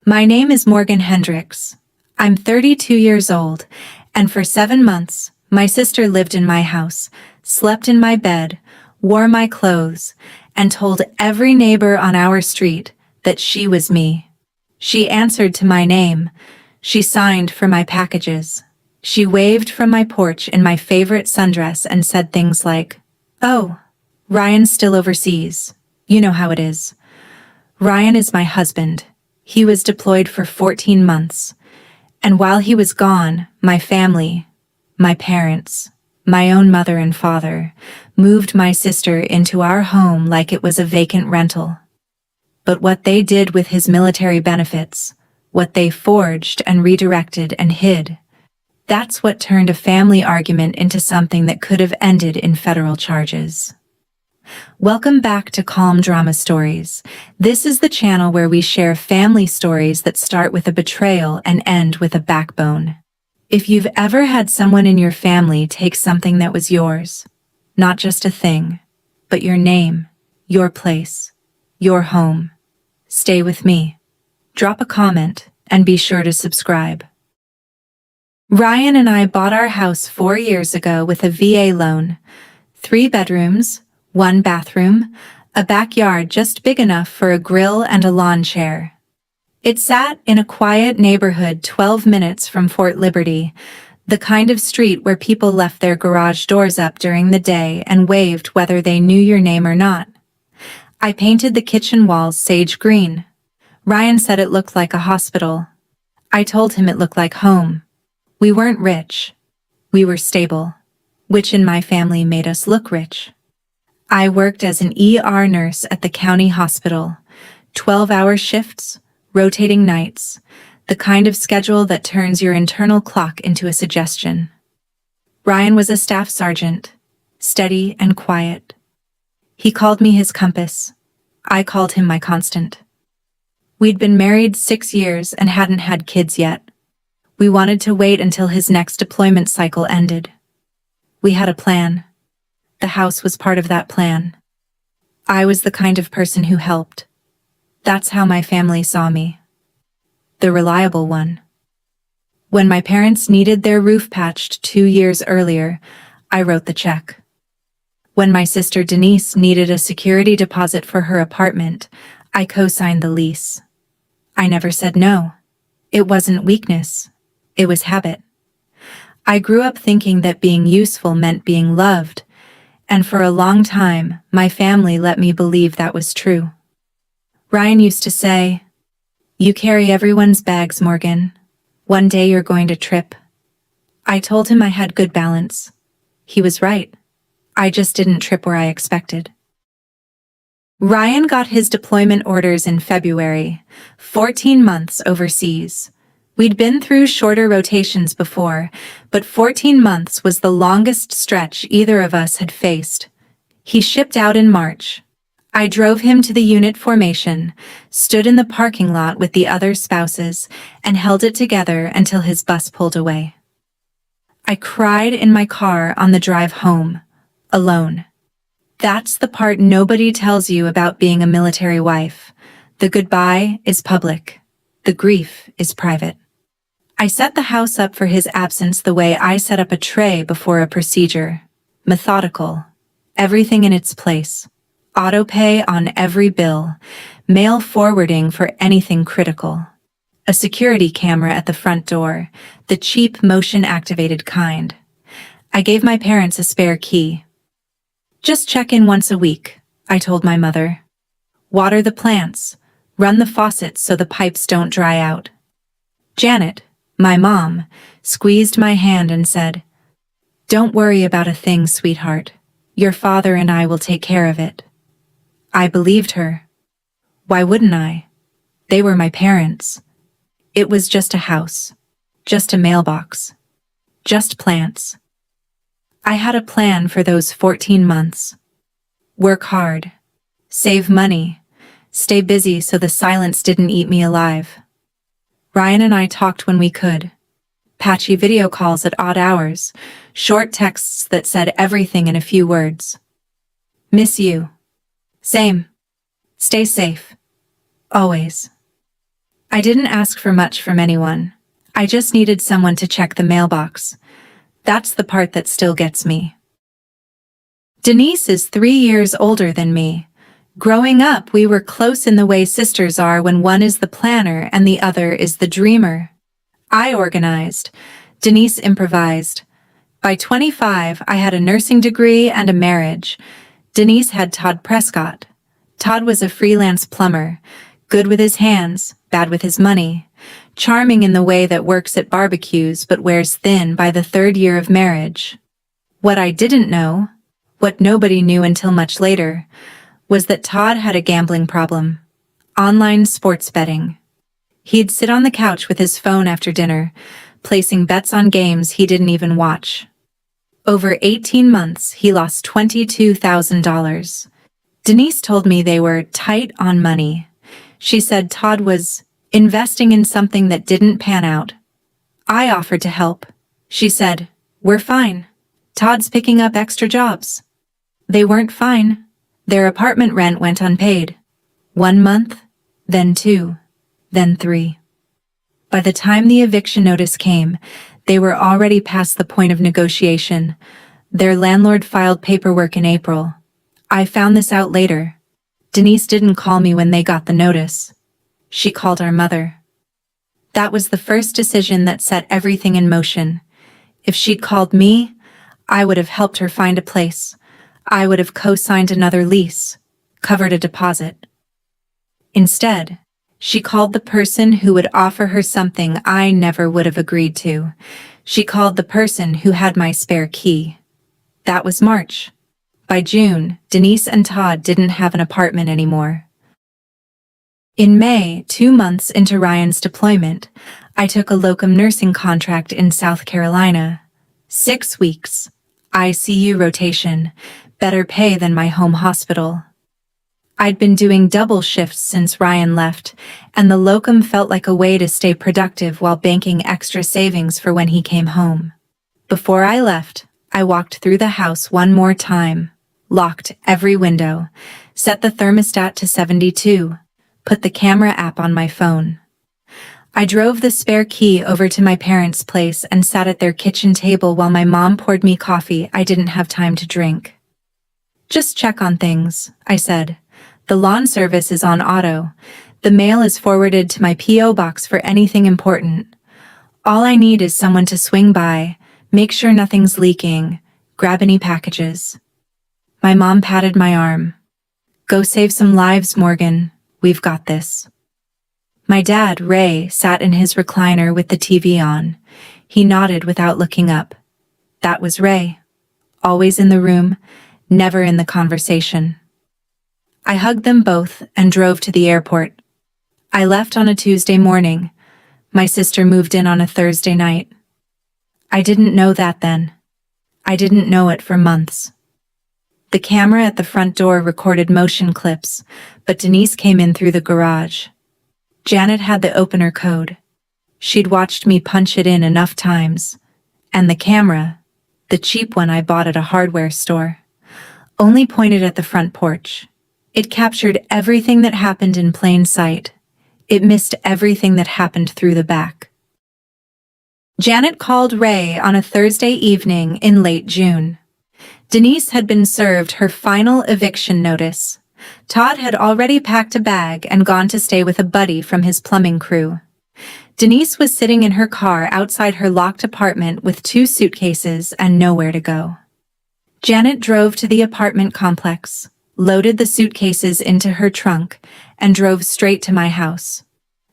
My name is Morgan Hendris. I'm 32 years old, and for 7 months, my sister lived in my house, slept in my bed, wore my clothes, and told every neighbor on our street that she was me. She answered to my name. She signed for my packages. She waved from my porch in my favorite sundress and said things like, "Oh, Ryan's still overseas. You know how it is. Ryan is my husband. He was deployed for 14 months. And while he was gone, my family, my parents, my own mother and father, moved my sister into our home like it was a vacant rental. But what they did with his military benefits, what they forged and redirected and hid, that's what turned a family argument into something that could have ended in federal charges." Welcome back to Calm Drama Stories. This is the channel where we share family stories that start with a betrayal and end with a backbone. If you've ever had someone in your family take something that was yours, not just a thing, but your name, your place, your home, stay with me. Drop a comment and be sure to subscribe. Ryan and I bought our house 4 years ago with a VA loan. 3 bedrooms, 1 bathroom, a backyard just big enough for a grill and a lawn chair. It sat in a quiet neighborhood 12 minutes from Fort Liberty, the kind of street where people left their garage doors up during the day and waved whether they knew your name or not. I painted the kitchen walls sage green. Ryan said it looked like a hospital. I told him it looked like home. We weren't rich. We were stable, which in my family made us look rich. I worked as an ER nurse at the county hospital, 12-hour shifts, rotating nights, the kind of schedule that turns your internal clock into a suggestion. Ryan was a staff sergeant, steady and quiet. He called me his compass. I called him my constant. We'd been married 6 years and hadn't had kids yet. We wanted to wait until his next deployment cycle ended. We had a plan. The house was part of that plan. I was the kind of person who helped. That's how my family saw me. The reliable one. When my parents needed their roof patched 2 years earlier, I wrote the check. When my sister Denise needed a security deposit for her apartment, I co-signed the lease. I never said no. It wasn't weakness. It was habit. I grew up thinking that being useful meant being loved, and for a long time, my family let me believe that was true. Ryan used to say, "You carry everyone's bags, Morgan. One day you're going to trip." I told him I had good balance. He was right. I just didn't trip where I expected. Ryan got his deployment orders in February, 14 months overseas. We'd been through shorter rotations before, but 14 months was the longest stretch either of us had faced. He shipped out in March. I drove him to the unit formation, stood in the parking lot with the other spouses, and held it together until his bus pulled away. I cried in my car on the drive home, alone. That's the part nobody tells you about being a military wife. The goodbye is public. The grief is private. I set the house up for his absence the way I set up a tray before a procedure. Methodical. Everything in its place. Auto-pay on every bill. Mail forwarding for anything critical. A security camera at the front door. The cheap motion-activated kind. I gave my parents a spare key. "Just check in once a week," I told my mother. "Water the plants. Run the faucets so the pipes don't dry out." Janet, my mom, squeezed my hand and said, "Don't worry about a thing, sweetheart. Your father and I will take care of it." I believed her. Why wouldn't I? They were my parents. It was just a house. Just a mailbox. Just plants. I had a plan for those 14 months. Work hard. Save money. Stay busy so the silence didn't eat me alive. Ryan and I talked when we could. Patchy video calls at odd hours, short texts that said everything in a few words. "Miss you." "Same. Stay safe. Always." I didn't ask for much from anyone. I just needed someone to check the mailbox. That's the part that still gets me. Denise is 3 years older than me. Growing up, we were close in the way sisters are when one is the planner and the other is the dreamer. I organized. Denise improvised. By 25, I had a nursing degree and a marriage. Denise had Todd Prescott. Todd was a freelance plumber, good with his hands, bad with his money, charming in the way that works at barbecues but wears thin by the 3rd year of marriage. What I didn't know, what nobody knew until much later, was that Todd had a gambling problem. Online sports betting. He'd sit on the couch with his phone after dinner, placing bets on games he didn't even watch. Over 18 months, he lost $22,000. Denise told me they were tight on money. She said Todd was investing in something that didn't pan out. I offered to help. She said, "We're fine. Todd's picking up extra jobs." They weren't fine. Their apartment rent went unpaid. 1 month, then 2, then 3. By the time the eviction notice came, they were already past the point of negotiation. Their landlord filed paperwork in April. I found this out later. Denise didn't call me when they got the notice. She called our mother. That was the first decision that set everything in motion. If she'd called me, I would have helped her find a place. I would have co-signed another lease, covered a deposit. Instead, she called the person who would offer her something I never would have agreed to. She called the person who had my spare key. That was March. By June, Denise and Todd didn't have an apartment anymore. In May, 2 months into Ryan's deployment, I took a locum nursing contract in South Carolina. 6 weeks. ICU rotation. Better pay than my home hospital. I'd been doing double shifts since Ryan left, and the locum felt like a way to stay productive while banking extra savings for when he came home. Before I left, I walked through the house one more time, locked every window, set the thermostat to 72, put the camera app on my phone. I drove the spare key over to my parents' place and sat at their kitchen table while my mom poured me coffee I didn't have time to drink. "Just check on things," I said. "The lawn service is on auto. The mail is forwarded to my P.O. box for anything important. All I need is someone to swing by, make sure nothing's leaking, grab any packages." My mom patted my arm. "Go save some lives, Morgan. We've got this." My dad, Ray, sat in his recliner with the TV on. He nodded without looking up. That was Ray. Always in the room, never in the conversation. I hugged them both and drove to the airport. I left on a Tuesday morning. My sister moved in on a Thursday night. I didn't know that then. I didn't know it for months. The camera at the front door recorded motion clips, but Denise came in through the garage. Janet had the opener code. She'd watched me punch it in enough times. And the camera, the cheap one I bought at a hardware store, only pointed at the front porch. It captured everything that happened in plain sight. It missed everything that happened through the back. Janet called Ray on a Thursday evening in late June. Denise had been served her final eviction notice. Todd had already packed a bag and gone to stay with a buddy from his plumbing crew. Denise was sitting in her car outside her locked apartment with 2 suitcases and nowhere to go. Janet drove to the apartment complex, loaded the suitcases into her trunk, and drove straight to my house.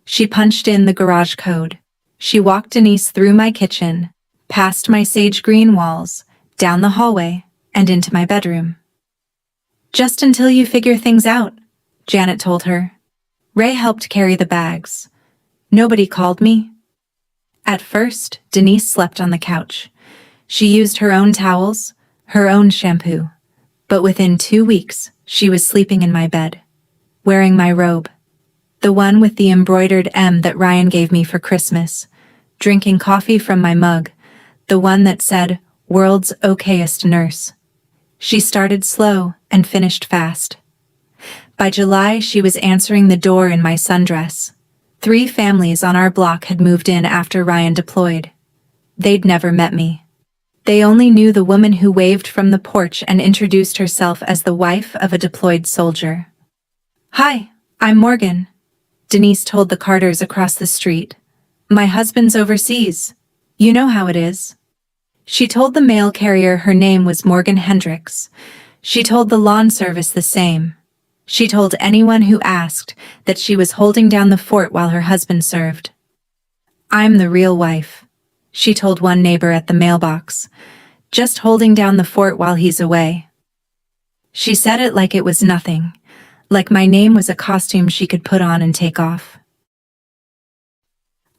She punched in the garage code. She walked Denise through my kitchen, past my sage green walls, down the hallway, and into my bedroom. "Just until you figure things out," Janet told her. Ray helped carry the bags. Nobody called me. At first, Denise slept on the couch. She used her own towels, her own shampoo. But within 2 weeks, she was sleeping in my bed, wearing my robe, the one with the embroidered M that Ryan gave me for Christmas, drinking coffee from my mug, the one that said, "World's okayest nurse." She started slow and finished fast. By July, she was answering the door in my sundress. 3 families on our block had moved in after Ryan deployed. They'd never met me. They only knew the woman who waved from the porch and introduced herself as the wife of a deployed soldier. "Hi, I'm Morgan," Denise told the Carters across the street. "My husband's overseas. You know how it is." She told the mail carrier her name was Morgan Hendris. She told the lawn service the same. She told anyone who asked that she was holding down the fort while her husband served. "I'm the real wife," she told one neighbor at the mailbox, "just holding down the fort while he's away." She said it like it was nothing, like my name was a costume she could put on and take off.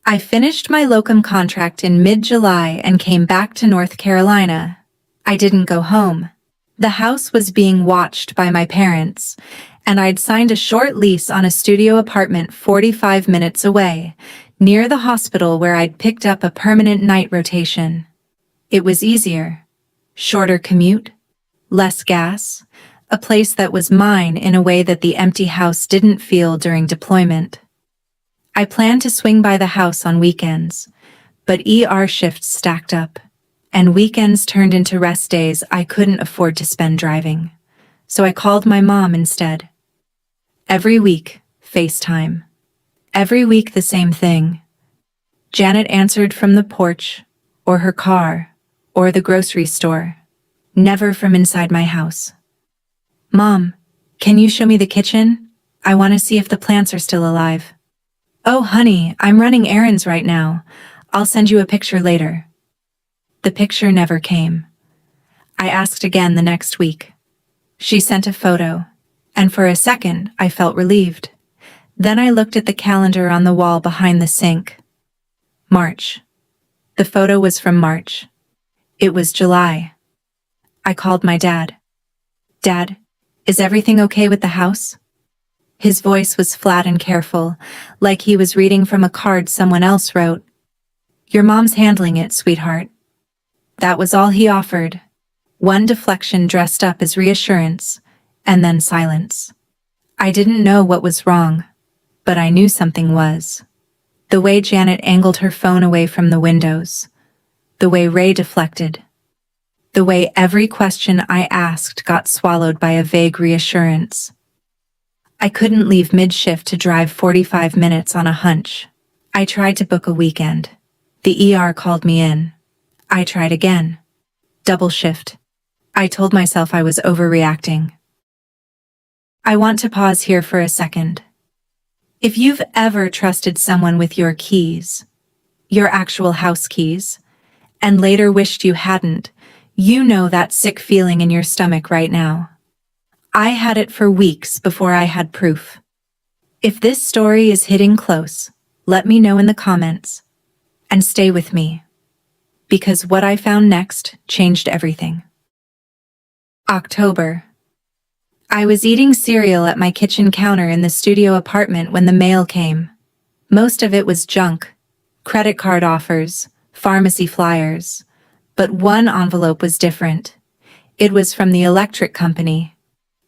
I finished my locum contract in mid-July and came back to North Carolina. I didn't go home. The house was being watched by my parents, and I'd signed a short lease on a studio apartment 45 minutes away, near the hospital where I'd picked up a permanent night rotation. It was easier. Shorter commute, less gas, a place that was mine in a way that the empty house didn't feel during deployment. I planned to swing by the house on weekends, but ER shifts stacked up, and weekends turned into rest days I couldn't afford to spend driving. So I called my mom instead. Every week, FaceTime. Every week the same thing. Janet answered from the porch, or her car, or the grocery store. Never from inside my house. "Mom, can you show me the kitchen? I want to see if the plants are still alive." "Oh, honey, I'm running errands right now. I'll send you a picture later." The picture never came. I asked again the next week. She sent a photo, and for a second I felt relieved. Then I looked at the calendar on the wall behind the sink. March. The photo was from March. It was July. I called my dad. "Dad, is everything okay with the house?" His voice was flat and careful, like he was reading from a card someone else wrote. "Your mom's handling it, sweetheart." That was all he offered. One deflection dressed up as reassurance, and then silence. I didn't know what was wrong, but I knew something was. The way Janet angled her phone away from the windows. The way Ray deflected. The way every question I asked got swallowed by a vague reassurance. I couldn't leave mid-shift to drive 45 minutes on a hunch. I tried to book a weekend. The ER called me in. I tried again. Double shift. I told myself I was overreacting. I want to pause here for a second. If you've ever trusted someone with your keys, your actual house keys, and later wished you hadn't, you know that sick feeling in your stomach right now. I had it for weeks before I had proof. If this story is hitting close, let me know in the comments. And stay with me. Because what I found next changed everything. October. I was eating cereal at my kitchen counter in the studio apartment when the mail came. Most of it was junk. Credit card offers, pharmacy flyers. But one envelope was different. It was from the electric company.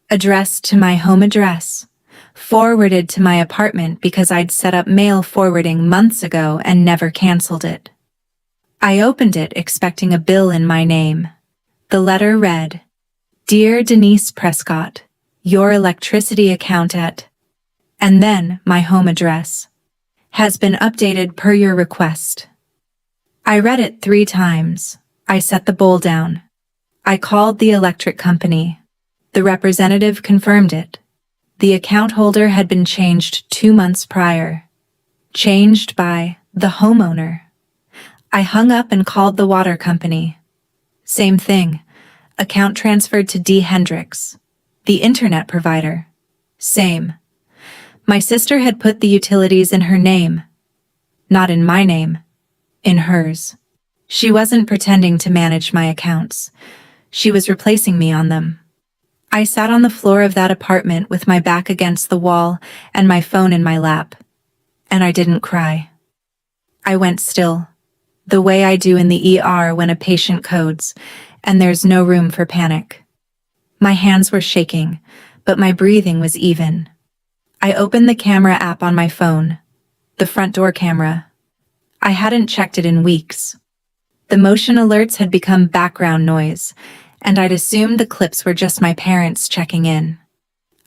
Addressed to my home address. Forwarded to my apartment because I'd set up mail forwarding months ago and never canceled it. I opened it expecting a bill in my name. The letter read, "Dear Denise Prescott, your electricity account at," and then my home address, "has been updated per your request." I read it 3 times. I set the bowl down. I called the electric company. The representative confirmed it. The account holder had been changed 2 months prior. Changed by the homeowner. I hung up and called the water company. Same thing. Account transferred to D. Hendrix, the internet provider. Same. My sister had put the utilities in her name. Not in my name. In hers. She wasn't pretending to manage my accounts. She was replacing me on them. I sat on the floor of that apartment with my back against the wall and my phone in my lap. And I didn't cry. I went still, the way I do in the ER when a patient codes, and there's no room for panic. My hands were shaking, but my breathing was even. I opened the camera app on my phone. The front door camera. I hadn't checked it in weeks. The motion alerts had become background noise, and I'd assumed the clips were just my parents checking in.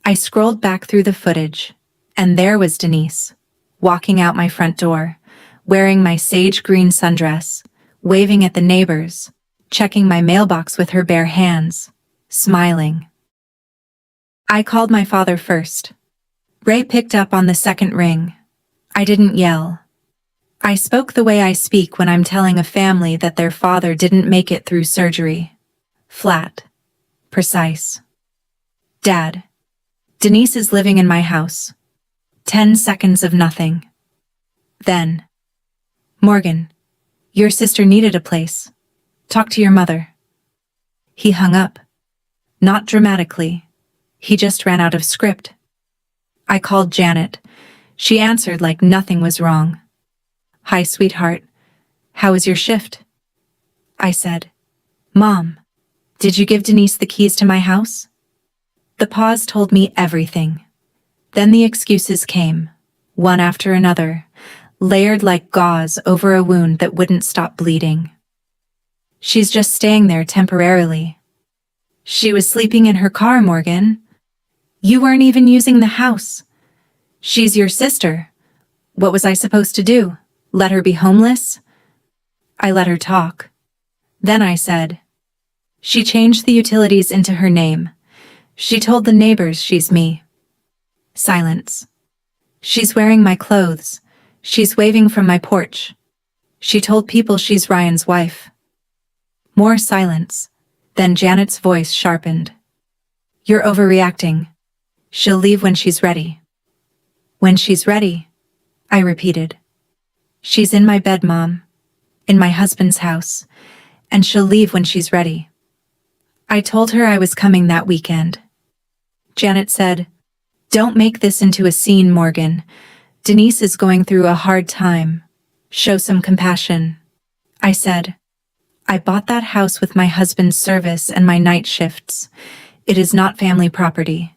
I scrolled back through the footage, and there was Denise, walking out my front door, wearing my sage green sundress, waving at the neighbors, checking my mailbox with her bare hands, smiling. I called my father first. Ray picked up on the second ring. I didn't yell. I spoke the way I speak when I'm telling a family that their father didn't make it through surgery. Flat. Precise. Dad. Denise is living in my house. 10 seconds of nothing. Then. Morgan. Your sister needed a place. Talk to your mother. He hung up. Not dramatically. He just ran out of script. I called Janet. She answered like nothing was wrong. Hi, sweetheart. How was your shift? I said. Mom, did you give Denise the keys to my house? The pause told me everything. Then the excuses came, one after another, layered like gauze over a wound that wouldn't stop bleeding. She's just staying there temporarily. She was sleeping in her car, Morgan. You weren't even using the house. She's your sister. What was I supposed to do? Let her be homeless? I let her talk. Then I said, she changed the utilities into her name. She told the neighbors she's me. Silence. She's wearing my clothes. She's waving from my porch. She told people she's Ryan's wife. More silence. Then Janet's voice sharpened. You're overreacting. She'll leave when she's ready. When she's ready, I repeated. She's in my bed, Mom. In my husband's house. And she'll leave when she's ready. I told her I was coming that weekend. Janet said, don't make this into a scene, Morgan. Denise is going through a hard time. Show some compassion. I said, I bought that house with my husband's service and my night shifts. It is not family property.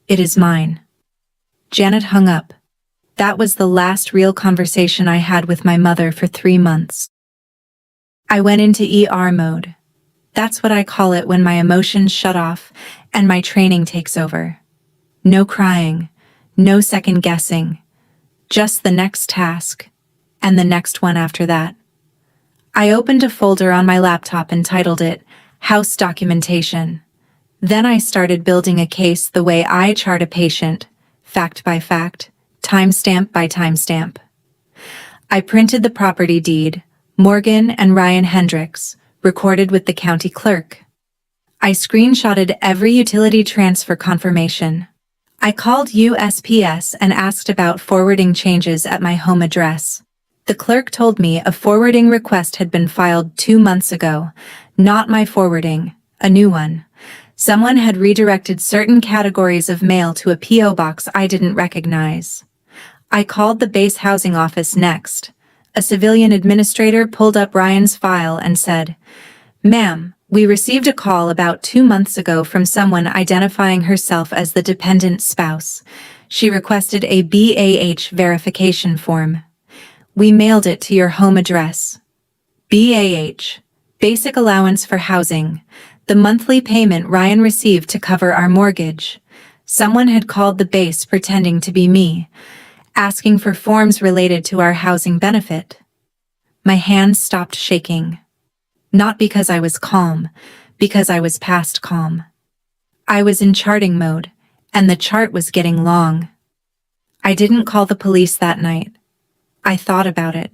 It is mine. Janet hung up. That was the last real conversation I had with my mother for 3 months. I went into ER mode. That's what I call it when my emotions shut off and my training takes over. No crying, no second guessing, just the next task, and the next one after that. I opened a folder on my laptop and titled it House Documentation. Then I started building a case the way I chart a patient, fact by fact, timestamp by timestamp. I printed the property deed, Morgan and Ryan Hendris, recorded with the county clerk. I screenshotted every utility transfer confirmation. I called USPS and asked about forwarding changes at my home address. The clerk told me a forwarding request had been filed 2 months ago, not my forwarding, a new one. Someone had redirected certain categories of mail to a P.O. box I didn't recognize. I called the base housing office next. A civilian administrator pulled up Ryan's file and said, Ma'am, we received a call about 2 months ago from someone identifying herself as the dependent spouse. She requested a BAH verification form. We mailed it to your home address. BAH, Basic Allowance for Housing, the monthly payment Ryan received to cover our mortgage. Someone had called the base pretending to be me, asking for forms related to our housing benefit. My hands stopped shaking. Not because I was calm, because I was past calm. I was in charting mode, and the chart was getting long. I didn't call the police that night. I thought about it.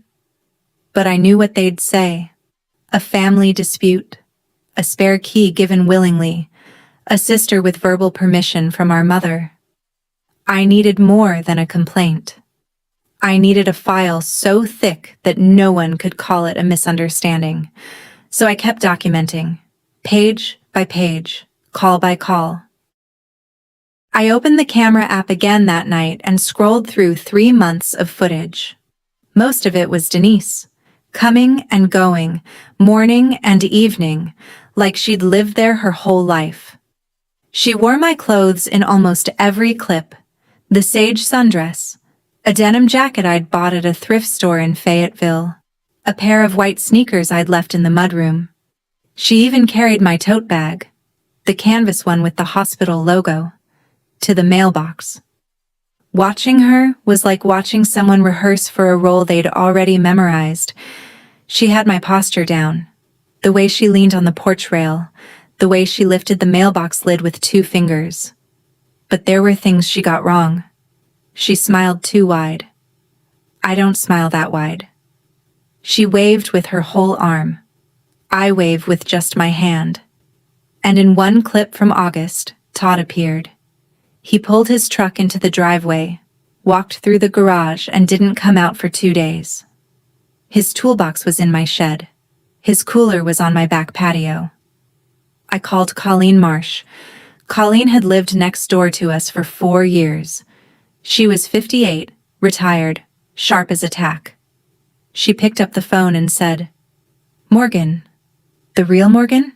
But I knew what they'd say. A family dispute. A spare key given willingly. A sister with verbal permission from our mother. I needed more than a complaint. I needed a file so thick that no one could call it a misunderstanding. So I kept documenting, page by page, call by call. I opened the camera app again that night and scrolled through 3 months of footage. Most of it was Denise, coming and going, morning and evening, like she'd lived there her whole life. She wore my clothes in almost every clip, the sage sundress, A denim jacket I'd bought at a thrift store in Fayetteville. A pair of white sneakers I'd left in the mudroom. She even carried my tote bag, the canvas one with the hospital logo, to the mailbox. Watching her was like watching someone rehearse for a role they'd already memorized. She had my posture down, the way she leaned on the porch rail, the way she lifted the mailbox lid with 2 fingers. But there were things she got wrong. She smiled too wide. I don't smile that wide. She waved with her whole arm. I wave with just my hand. And in one clip from August, Todd appeared. He pulled his truck into the driveway, walked through the garage, and didn't come out for 2 days. His toolbox was in my shed. His cooler was on my back patio. I called Colleen Marsh. Colleen had lived next door to us for 4 years. She was 58, retired, sharp as a tack. She picked up the phone and said, "Morgan, the real Morgan?"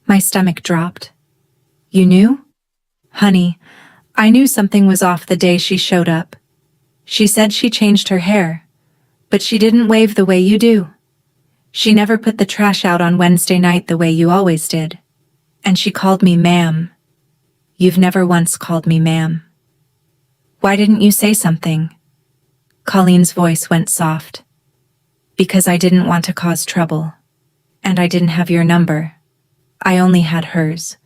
My stomach dropped. "You knew?" "Honey, I knew something was off the day she showed up. She said she changed her hair, but she didn't wave the way you do. She never put the trash out on Wednesday night the way you always did. And she called me ma'am. You've never once called me ma'am. Why didn't you say something?" Colleen's voice went soft. "Because I didn't want to cause trouble. And I didn't have your number. I only had hers.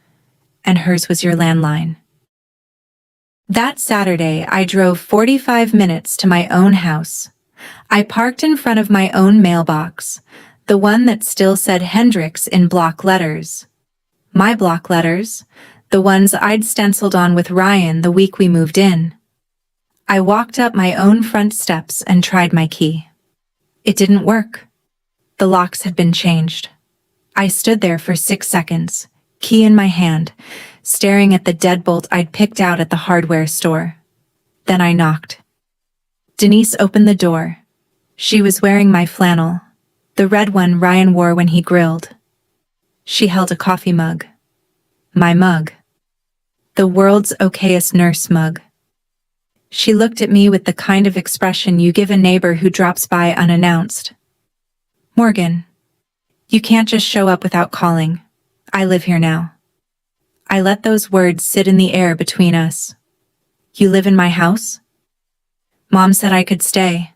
And hers was your landline." That Saturday, I drove 45 minutes to my own house. I parked in front of my own mailbox, the one that still said Hendrix in block letters. My block letters, the ones I'd stenciled on with Ryan the week we moved in. I walked up my own front steps and tried my key. It didn't work. The locks had been changed. I stood there for 6 seconds, key in my hand, staring at the deadbolt I'd picked out at the hardware store. Then I knocked. Denise opened the door. She was wearing my flannel, the red one Ryan wore when he grilled. She held a coffee mug. My mug. The world's okayest nurse mug. She looked at me with the kind of expression you give a neighbor who drops by unannounced. "Morgan, you can't just show up without calling. I live here now." I let those words sit in the air between us. "You live in my house?" "Mom said I could stay.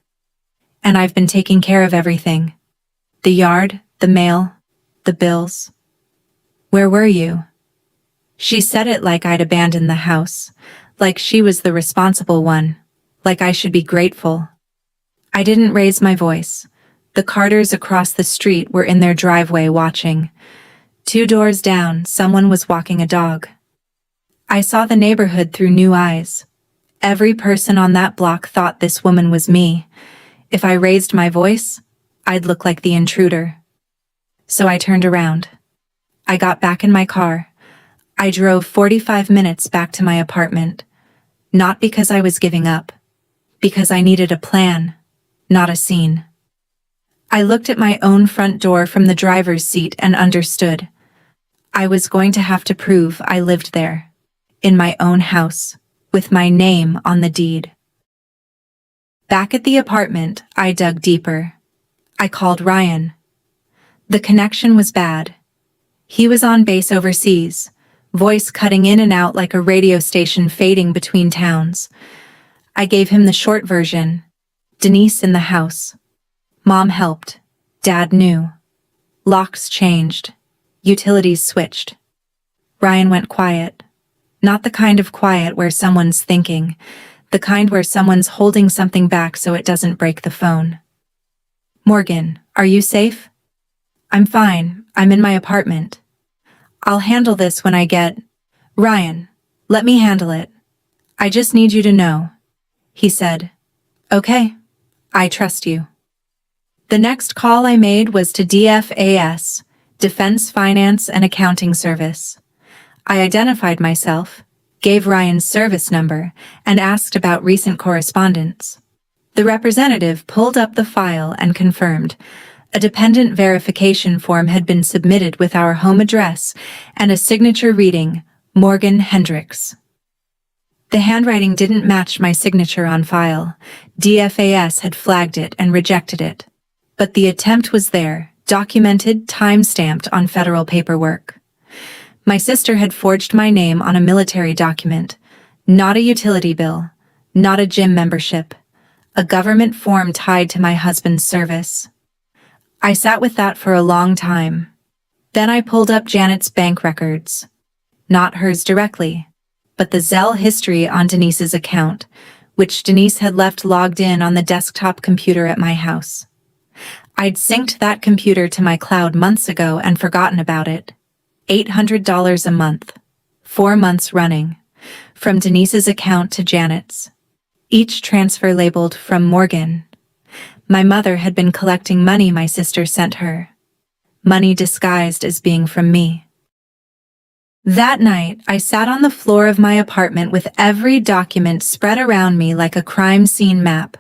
And I've been taking care of everything. The yard, the mail, the bills." "Where were you?" She said it like I'd abandoned the house, like she was the responsible one, like I should be grateful. I didn't raise my voice. The Carters across the street were in their driveway watching. 2 doors down, someone was walking a dog. I saw the neighborhood through new eyes. Every person on that block thought this woman was me. If I raised my voice, I'd look like the intruder. So I turned around. I got back in my car. I drove 45 minutes back to my apartment. Not because I was giving up. Because I needed a plan, not a scene. I looked at my own front door from the driver's seat and understood. I was going to have to prove I lived there. In my own house, with my name on the deed. Back at the apartment, I dug deeper. I called Ryan. The connection was bad. He was on base overseas, voice cutting in and out like a radio station fading between towns. I gave him the short version. Denise in the house. Mom helped. Dad knew. Locks changed. Utilities switched. Ryan went quiet. Not the kind of quiet where someone's thinking, the kind where someone's holding something back so it doesn't break the phone. "Morgan, are you safe?" "I'm fine. I'm in my apartment. I'll handle this when I get—" "Ryan, let me handle it. I just need you to know," he said. "Okay, I trust you." The next call I made was to DFAS, Defense Finance and Accounting Service. I identified myself, gave Ryan's service number, and asked about recent correspondence. The representative pulled up the file and confirmed. A dependent verification form had been submitted with our home address and a signature reading, Morgan Hendris. The handwriting didn't match my signature on file. DFAS had flagged it and rejected it. But the attempt was there, documented, time-stamped on federal paperwork. My sister had forged my name on a military document, not a utility bill, not a gym membership, a government form tied to my husband's service. I sat with that for a long time. Then I pulled up Janet's bank records. Not hers directly, but the Zelle history on Denise's account, which Denise had left logged in on the desktop computer at my house. I'd synced that computer to my cloud months ago and forgotten about it. $800 a month. 4 months running. From Denise's account to Janet's. Each transfer labeled from Morgan. My mother had been collecting money my sister sent her. Money disguised as being from me. That night, I sat on the floor of my apartment with every document spread around me like a crime scene map.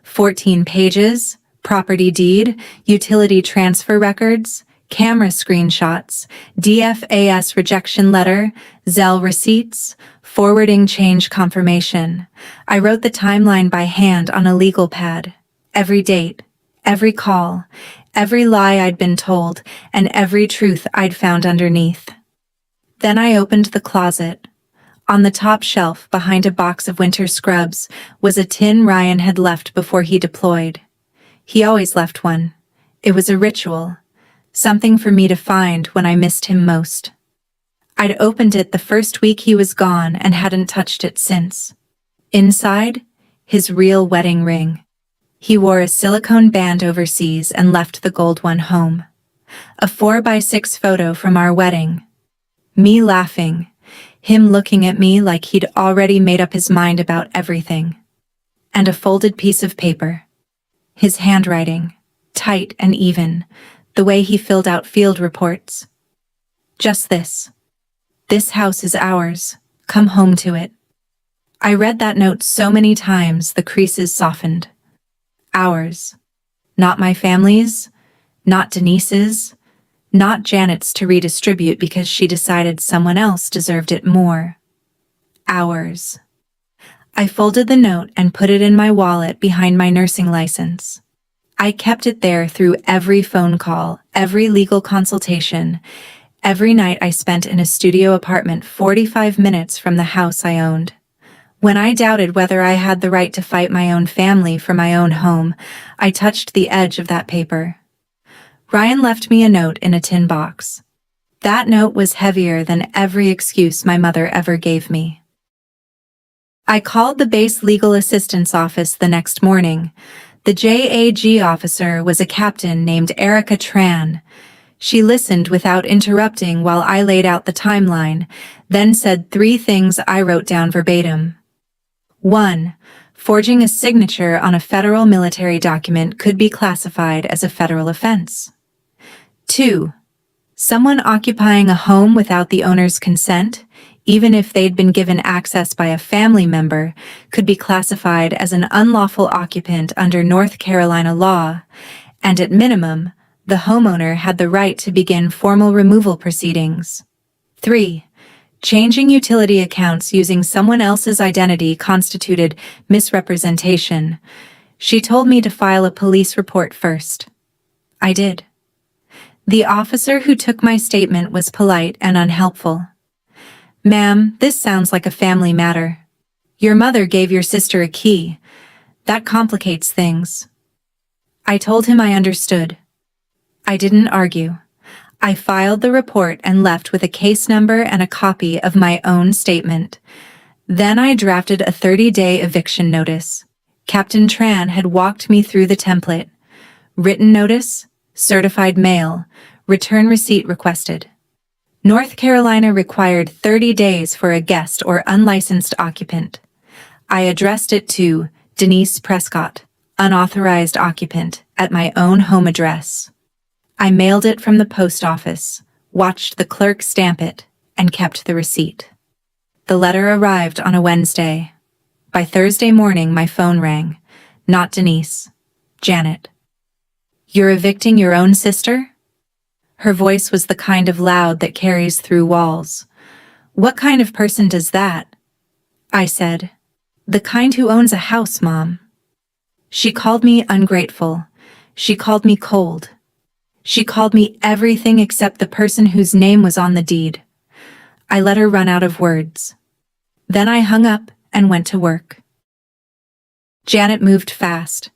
14 pages, property deed, utility transfer records, camera screenshots, DFAS rejection letter, Zelle receipts, forwarding change confirmation. I wrote the timeline by hand on a legal pad. Every date, every call, every lie I'd been told, and every truth I'd found underneath. Then I opened the closet. On the top shelf, behind a box of winter scrubs, was a tin Ryan had left before he deployed. He always left one. It was a ritual. Something for me to find when I missed him most. I'd opened it the first week he was gone and hadn't touched it since. Inside, his real wedding ring. He wore a silicone band overseas and left the gold one home. A 4x6 photo from our wedding. Me laughing, him looking at me like he'd already made up his mind about everything. And a folded piece of paper. His handwriting, tight and even, the way he filled out field reports. Just this. This house is ours. Come home to it. I read that note so many times the creases softened. Ours. Not my family's, not Denise's, not Janet's to redistribute because she decided someone else deserved it more. Ours. I folded the note and put it in my wallet behind my nursing license. I kept it there through every phone call, every legal consultation, every night I spent in a studio apartment 45 minutes from the house I owned. When I doubted whether I had the right to fight my own family for my own home, I touched the edge of that paper. Ryan left me a note in a tin box. That note was heavier than every excuse my mother ever gave me. I called the base legal assistance office the next morning. The JAG officer was a captain named Erica Tran. She listened without interrupting while I laid out the timeline, then said 3 things I wrote down verbatim. 1. Forging a signature on a federal military document could be classified as a federal offense. 2. Someone occupying a home without the owner's consent, even if they'd been given access by a family member, could be classified as an unlawful occupant under North Carolina law, and at minimum, the homeowner had the right to begin formal removal proceedings. 3. Changing utility accounts using someone else's identity constituted misrepresentation. She told me to file a police report first. I did. The officer who took my statement was polite and unhelpful. "Ma'am, this sounds like a family matter. Your mother gave your sister a key. That complicates things." I told him I understood. I didn't argue. I filed the report and left with a case number and a copy of my own statement. Then I drafted a 30-day eviction notice. Captain Tran had walked me through the template. Written notice, certified mail, return receipt requested. North Carolina required 30 days for a guest or unlicensed occupant. I addressed it to Denise Prescott, unauthorized occupant, at my own home address. I mailed it from the post office, watched the clerk stamp it, and kept the receipt. The letter arrived on a Wednesday. By Thursday morning, my phone rang. Not Denise. Janet. "You're evicting your own sister?" Her voice was the kind of loud that carries through walls. "What kind of person does that?" I said. The kind who owns a house, Mom. She called me ungrateful. She called me cold. She called me everything except the person whose name was on the deed. I let her run out of words. Then I hung up and went to work. Janet moved fast.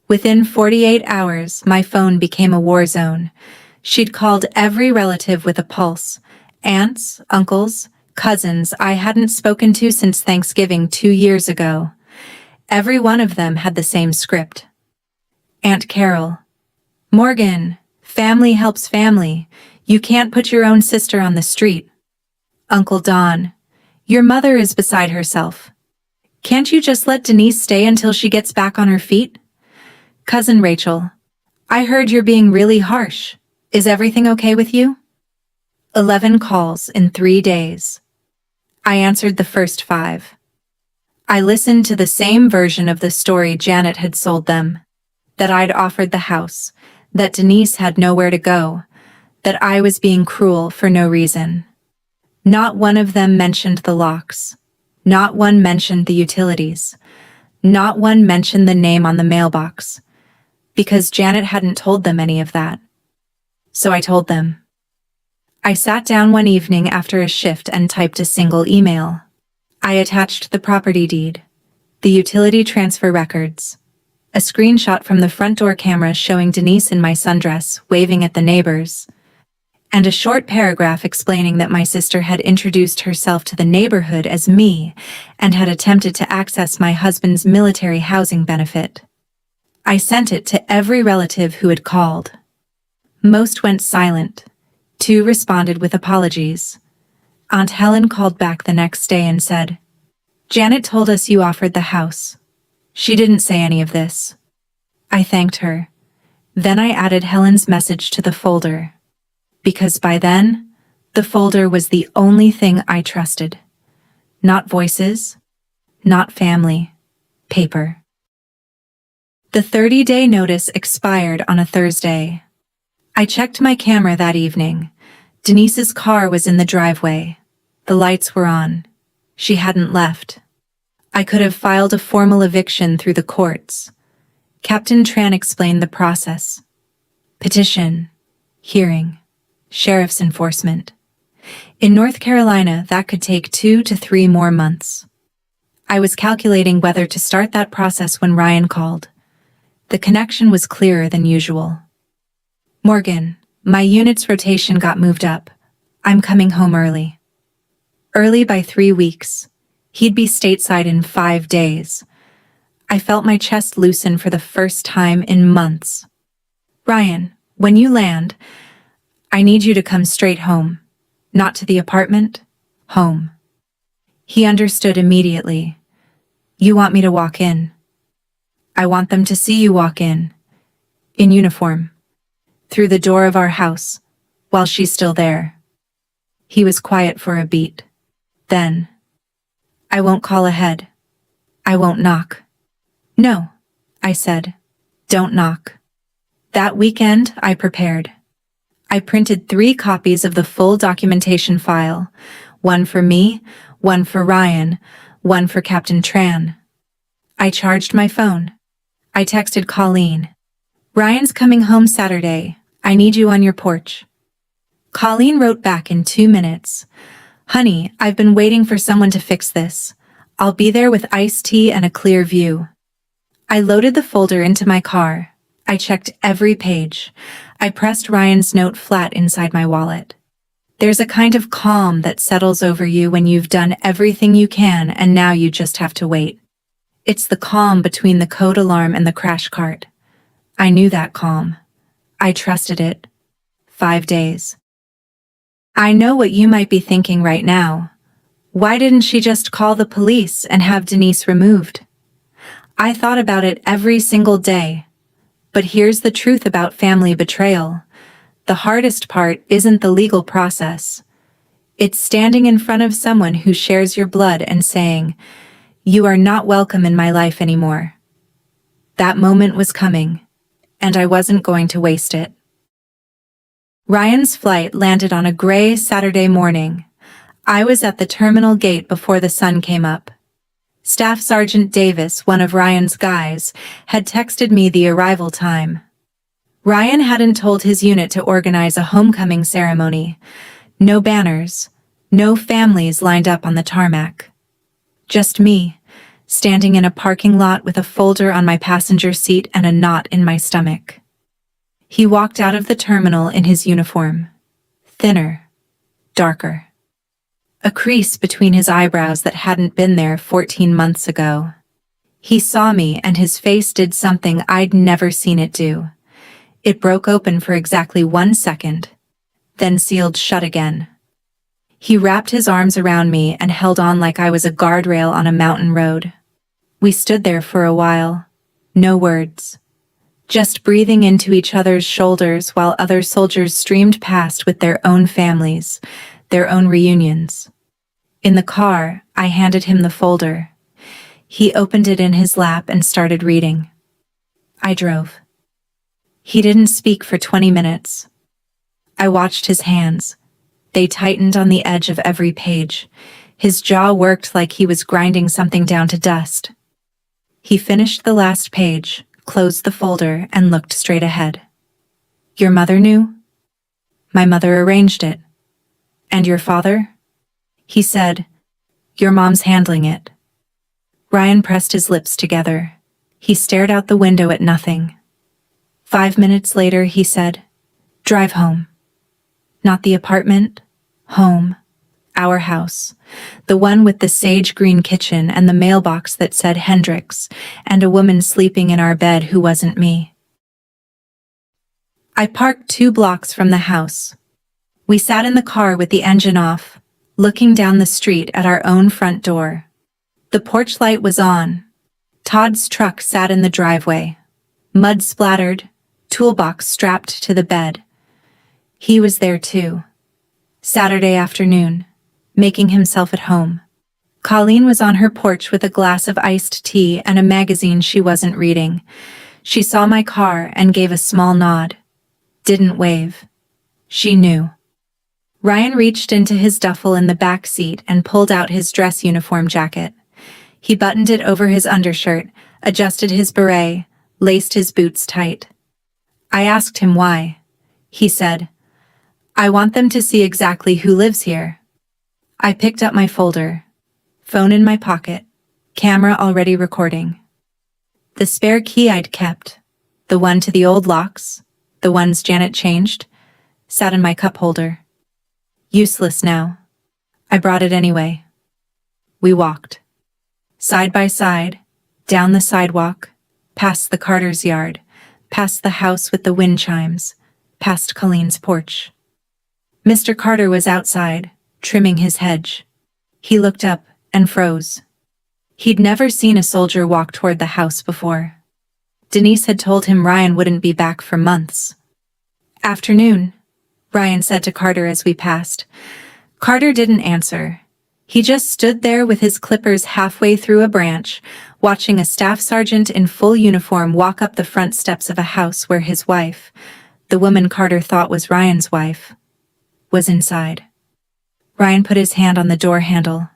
Within 48 hours, my phone became a war zone. She'd called every relative with a pulse. Aunts, uncles, cousins I hadn't spoken to since Thanksgiving 2 years ago. Every one of them had the same script. Aunt Carol. Morgan, family helps family. You can't put your own sister on the street. Uncle Don. Your mother is beside herself. Can't you just let Denise stay until she gets back on her feet? Cousin Rachel. I heard you're being really harsh. Is everything okay with you? 11 calls in 3 days. I answered the first 5. I listened to the same version of the story Janet had sold them. That I'd offered the house, that Denise had nowhere to go, that I was being cruel for no reason. Not one of them mentioned the locks. Not one mentioned the utilities. Not one mentioned the name on the mailbox. Because Janet hadn't told them any of that. So I told them. I sat down one evening after a shift and typed a single email. I attached the property deed, the utility transfer records, a screenshot from the front door camera showing Denise in my sundress waving at the neighbors, and a short paragraph explaining that my sister had introduced herself to the neighborhood as me and had attempted to access my husband's military housing benefit. I sent it to every relative who had called. Most went silent. 2 responded with apologies. Aunt Helen called back the next day and said, Janet told us you offered the house. She didn't say any of this. I thanked her. Then I added Helen's message to the folder. Because by then, the folder was the only thing I trusted. Not voices, not family, paper. The 30-day notice expired on a Thursday. I checked my camera that evening. Denise's car was in the driveway. The lights were on. She hadn't left. I could have filed a formal eviction through the courts. Captain Tran explained the process. Petition, hearing, sheriff's enforcement. In North Carolina, that could take 2 to 3 more months. I was calculating whether to start that process when Ryan called. The connection was clearer than usual. Morgan, my unit's rotation got moved up. I'm coming home early. Early by 3 weeks. He'd be stateside in 5 days. I felt my chest loosen for the first time in months. Ryan, when you land, I need you to come straight home. Not to the apartment, home. He understood immediately. You want me to walk in? I want them to see you walk in. In uniform. Through the door of our house, while she's still there. He was quiet for a beat. Then, I won't call ahead. I won't knock. No, I said. Don't knock. That weekend, I prepared. I printed 3 copies of the full documentation file, one for me, one for Ryan, one for Captain Tran. I charged my phone. I texted Colleen. Ryan's coming home Saturday. I need you on your porch. Colleen wrote back in 2 minutes. Honey, I've been waiting for someone to fix this. I'll be there with iced tea and a clear view. I loaded the folder into my car. I checked every page. I pressed Ryan's note flat inside my wallet. There's a kind of calm that settles over you when you've done everything you can and now you just have to wait. It's the calm between the code alarm and the crash cart. I knew that calm. I trusted it. 5 days. I know what you might be thinking right now. Why didn't she just call the police and have Denise removed? I thought about it every single day. But here's the truth about family betrayal. The hardest part isn't the legal process. It's standing in front of someone who shares your blood and saying, "You are not welcome in my life anymore." That moment was coming, and I wasn't going to waste it. Ryan's flight landed on a gray Saturday morning. I was at the terminal gate before the sun came up. Staff Sergeant Davis, one of Ryan's guys, had texted me the arrival time. Ryan hadn't told his unit to organize a homecoming ceremony. No banners, no families lined up on the tarmac. Just me, standing in a parking lot with a folder on my passenger seat and a knot in my stomach. He walked out of the terminal in his uniform. Thinner, darker. A crease between his eyebrows that hadn't been there 14 months ago. He saw me and his face did something I'd never seen it do. It broke open for exactly 1 second, then sealed shut again. He wrapped his arms around me and held on like I was a guardrail on a mountain road. We stood there for a while, no words. Just breathing into each other's shoulders while other soldiers streamed past with their own families, their own reunions. In the car, I handed him the folder. He opened it in his lap and started reading. I drove. He didn't speak for 20 minutes. I watched his hands. They tightened on the edge of every page. His jaw worked like he was grinding something down to dust. He finished the last page, closed the folder, and looked straight ahead. Your mother knew? My mother arranged it. And your father? He said, your mom's handling it. Ryan pressed his lips together. He stared out the window at nothing. 5 minutes later, he said, drive home. Not the apartment, home, our house. The one with the sage green kitchen and the mailbox that said Hendrix, and a woman sleeping in our bed who wasn't me. I parked 2 blocks from the house. We sat in the car with the engine off, looking down the street at our own front door. The porch light was on. Todd's truck sat in the driveway. Mud splattered, toolbox strapped to the bed. He was there too. Saturday afternoon, making himself at home. Colleen was on her porch with a glass of iced tea and a magazine she wasn't reading. She saw my car and gave a small nod. Didn't wave. She knew. Ryan reached into his duffel in the back seat and pulled out his dress uniform jacket. He buttoned it over his undershirt, adjusted his beret, laced his boots tight. I asked him why. He said, I want them to see exactly who lives here. I picked up my folder. Phone in my pocket. Camera already recording. The spare key I'd kept, the one to the old locks, the ones Janet changed, sat in my cup holder. Useless now. I brought it anyway. We walked. Side by side, down the sidewalk, past the Carter's yard, past the house with the wind chimes, past Colleen's porch. Mr. Carter was outside, trimming his hedge. He looked up and froze. He'd never seen a soldier walk toward the house before. Denise had told him Ryan wouldn't be back for months. Afternoon, Ryan said to Carter as we passed. Carter didn't answer. He just stood there with his clippers halfway through a branch, watching a staff sergeant in full uniform walk up the front steps of a house where his wife, the woman Carter thought was Ryan's wife, was inside. Ryan put his hand on the door handle.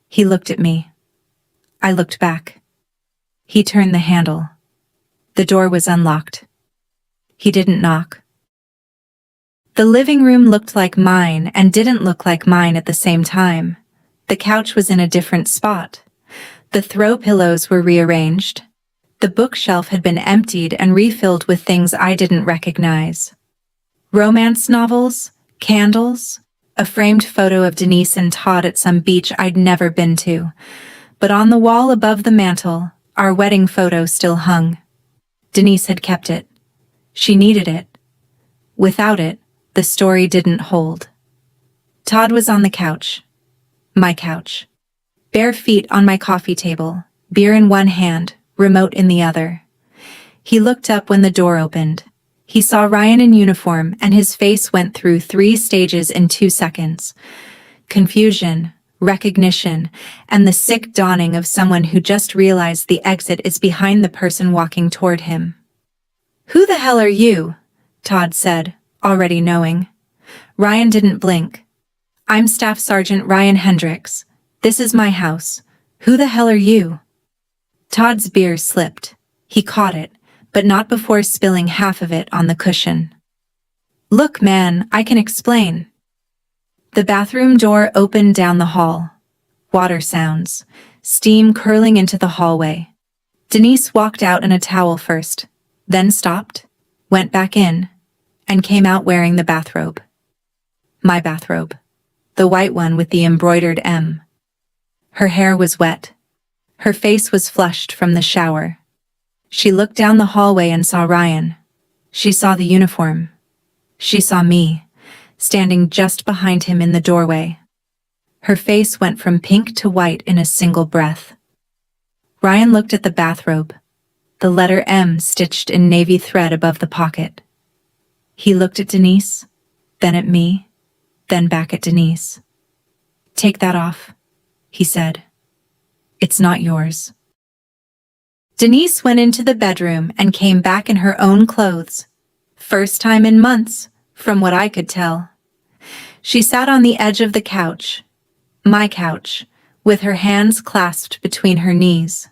He looked at me. I looked back. He turned the handle. The door was unlocked. He didn't knock. The living room looked like mine and didn't look like mine at the same time. The couch was in a different spot. The throw pillows were rearranged. The bookshelf had been emptied and refilled with things I didn't recognize. Romance novels, candles, a framed photo of Denise and Todd at some beach I'd never been to. But on the wall above the mantel, our wedding photo still hung. Denise had kept it. She needed it. Without it, the story didn't hold. Todd was on the couch. My couch. Bare feet on my coffee table, beer in one hand, remote in the other. He looked up when the door opened. He saw Ryan in uniform and his face went through 3 stages in 2 seconds. Confusion, recognition, and the sick dawning of someone who just realized the exit is behind the person walking toward him. Who the hell are you? Todd said, already knowing. Ryan didn't blink. I'm Staff Sergeant Ryan Hendrix. This is my house. Who the hell are you? Todd's beer slipped. He caught it, but not before spilling half of it on the cushion. "Look, man, I can explain." The bathroom door opened down the hall. Water sounds, steam curling into the hallway. Denise walked out in a towel first, then stopped, went back in, and came out wearing the bathrobe. My bathrobe. The white one with the embroidered M. Her hair was wet. Her face was flushed from the shower. She looked down the hallway and saw Ryan. She saw the uniform. She saw me, standing just behind him in the doorway. Her face went from pink to white in a single breath. Ryan looked at the bathrobe, the letter M stitched in navy thread above the pocket. He looked at Denise, then at me, then back at Denise. "Take that off," he said. "It's not yours." Denise went into the bedroom and came back in her own clothes. First time in months, from what I could tell. She sat on the edge of the couch, my couch, with her hands clasped between her knees.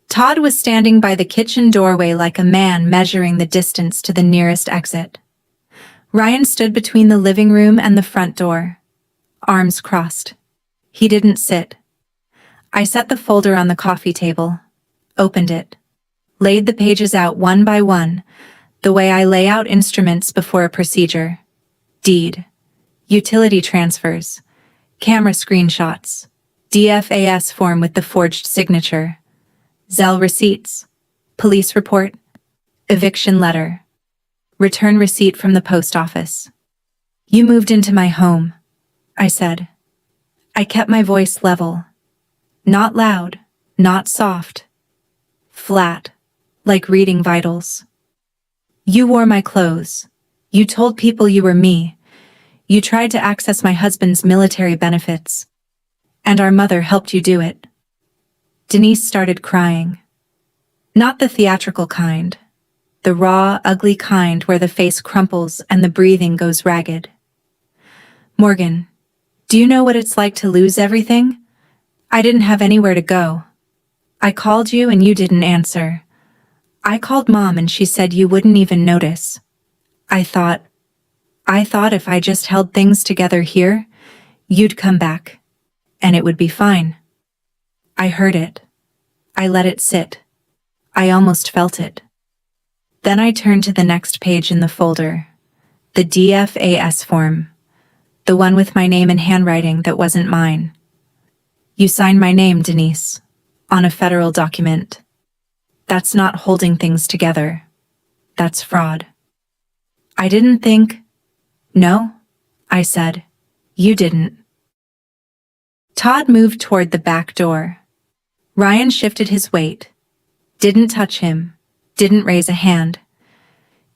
Todd was standing by the kitchen doorway like a man measuring the distance to the nearest exit. Ryan stood between the living room and the front door, arms crossed. He didn't sit. I set the folder on the coffee table, opened it, laid the pages out one by one, the way I lay out instruments before a procedure. Deed, utility transfers, camera screenshots, DFAS form with the forged signature, Zelle receipts, police report, eviction letter, return receipt from the post office. "You moved into my home," I said. I kept my voice level. Not loud, not soft. Flat, like reading vitals. "You wore my clothes. You told people you were me. You tried to access my husband's military benefits. And our mother helped you do it." Denise started crying. Not the theatrical kind. The raw, ugly kind where the face crumples and the breathing goes ragged. "Morgan, do you know what it's like to lose everything? I didn't have anywhere to go. I called you and you didn't answer. I called Mom and she said you wouldn't even notice. I thought if I just held things together here, you'd come back, and it would be fine." I heard it. I let it sit. I almost felt it. Then I turned to the next page in the folder, the DFAS form, the one with my name in handwriting that wasn't mine. "You signed my name, Denise, on a federal document. That's not holding things together. That's fraud." I didn't think. "No," I said. "You didn't." Todd moved toward the back door. Ryan shifted his weight. Didn't touch him. Didn't raise a hand.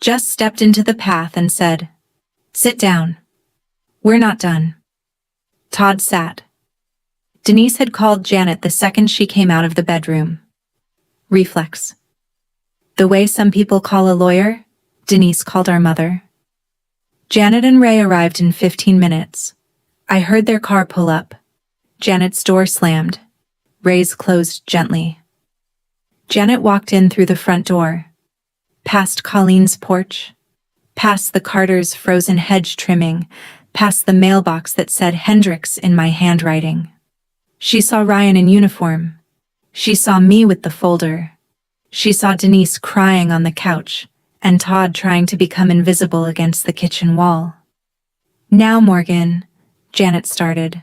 Just stepped into the path and said, "Sit down. We're not done." Todd sat. Denise had called Janet the second she came out of the bedroom. Reflex. The way some people call a lawyer, Denise called our mother. Janet and Ray arrived in 15 minutes. I heard their car pull up. Janet's door slammed. Ray's closed gently. Janet walked in through the front door. Past Colleen's porch. Past the Carter's frozen hedge trimming. Past the mailbox that said Hendrix in my handwriting. She saw Ryan in uniform. She saw me with the folder. She saw Denise crying on the couch, and Todd trying to become invisible against the kitchen wall. "Now, Morgan," Janet started.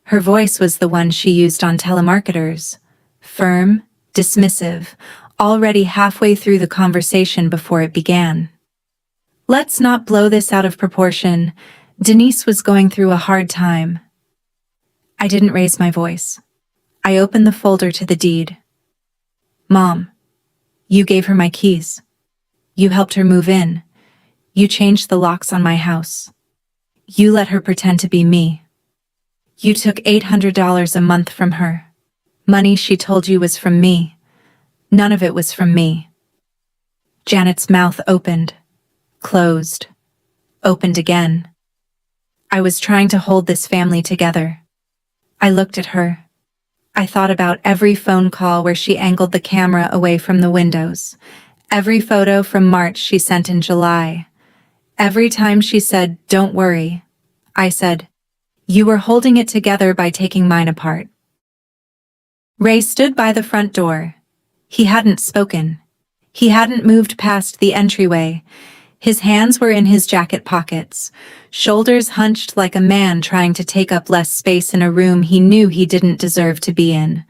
Her voice was the one she used on telemarketers. Firm, dismissive, already halfway through the conversation before it began. "Let's not blow this out of proportion. Denise was going through a hard time." I didn't raise my voice. I opened the folder to the deed. "Mom, you gave her my keys. You helped her move in. You changed the locks on my house. You let her pretend to be me. You took $800 a month from her. Money she told you was from me. None of it was from me." Janet's mouth opened, closed, opened again. I was trying to hold this family together. I looked at her. I thought about every phone call where she angled the camera away from the windows, every photo from March she sent in July. Every time she said, "Don't worry," I said, "You were holding it together by taking mine apart." Ray stood by the front door. He hadn't spoken. He hadn't moved past the entryway. His hands were in his jacket pockets, shoulders hunched like a man trying to take up less space in a room he knew he didn't deserve to be in.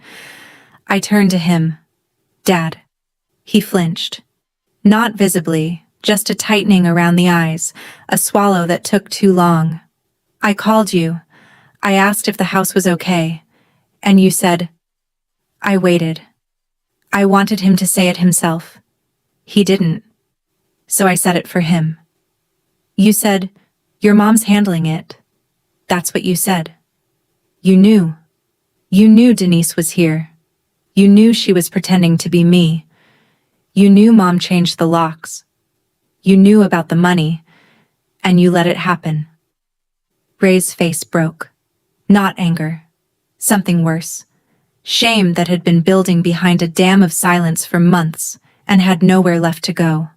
I turned to him. "Dad." He flinched. Not visibly, just a tightening around the eyes, a swallow that took too long. "I called you. I asked if the house was okay. And you said..." I waited. I wanted him to say it himself. He didn't. So I said it for him. "You said, 'Your mom's handling it.' That's what you said. You knew. You knew Denise was here. You knew she was pretending to be me. You knew Mom changed the locks. You knew about the money, and you let it happen." Ray's face broke. Not anger. Something worse. Shame that had been building behind a dam of silence for months and had nowhere left to go.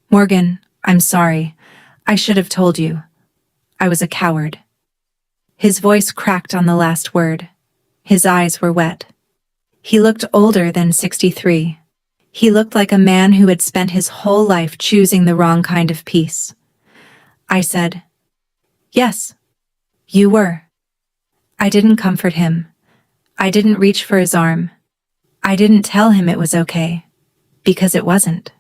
"Morgan, I'm sorry. I should have told you. I was a coward." His voice cracked on the last word. His eyes were wet. He looked older than 63. He looked like a man who had spent his whole life choosing the wrong kind of peace. I said, "Yes, you were." I didn't comfort him. I didn't reach for his arm. I didn't tell him it was okay, because it wasn't.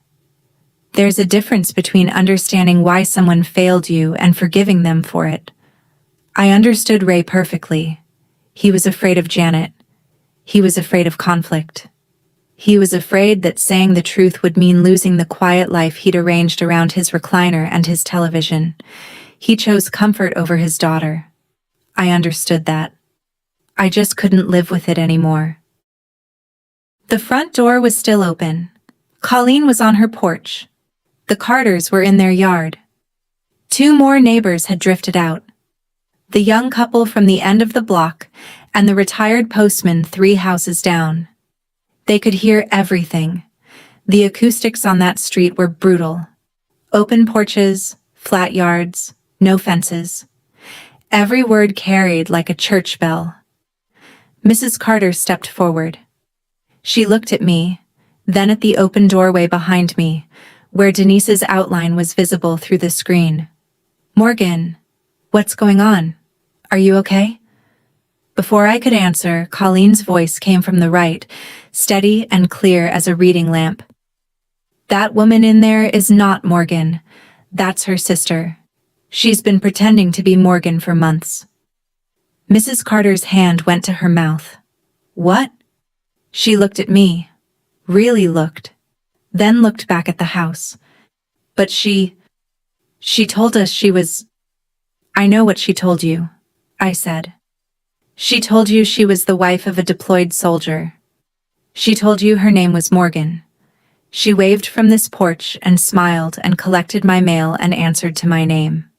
There's a difference between understanding why someone failed you and forgiving them for it. I understood Ray perfectly. He was afraid of Janet. He was afraid of conflict. He was afraid that saying the truth would mean losing the quiet life he'd arranged around his recliner and his television. He chose comfort over his daughter. I understood that. I just couldn't live with it anymore. The front door was still open. Colleen was on her porch. The Carters were in their yard. 2 more neighbors had drifted out. The young couple from the end of the block and the retired postman 3 houses down. They could hear everything. The acoustics on that street were brutal. Open porches, flat yards, no fences. Every word carried like a church bell. Mrs. Carter stepped forward. She looked at me, then at the open doorway behind me, where Denise's outline was visible through the screen. "Morgan, what's going on? Are you okay?" Before I could answer, Colleen's voice came from the right, steady and clear as a reading lamp. "That woman in there is not Morgan. That's her sister. She's been pretending to be Morgan for months." Mrs. Carter's hand went to her mouth. "What?" She looked at me. Really looked. Then looked back at the house. "But she told us she was..." "I know what she told you," I said. "She told you she was the wife of a deployed soldier. She told you her name was Morgan." She waved from this porch and smiled and collected my mail and answered to my name.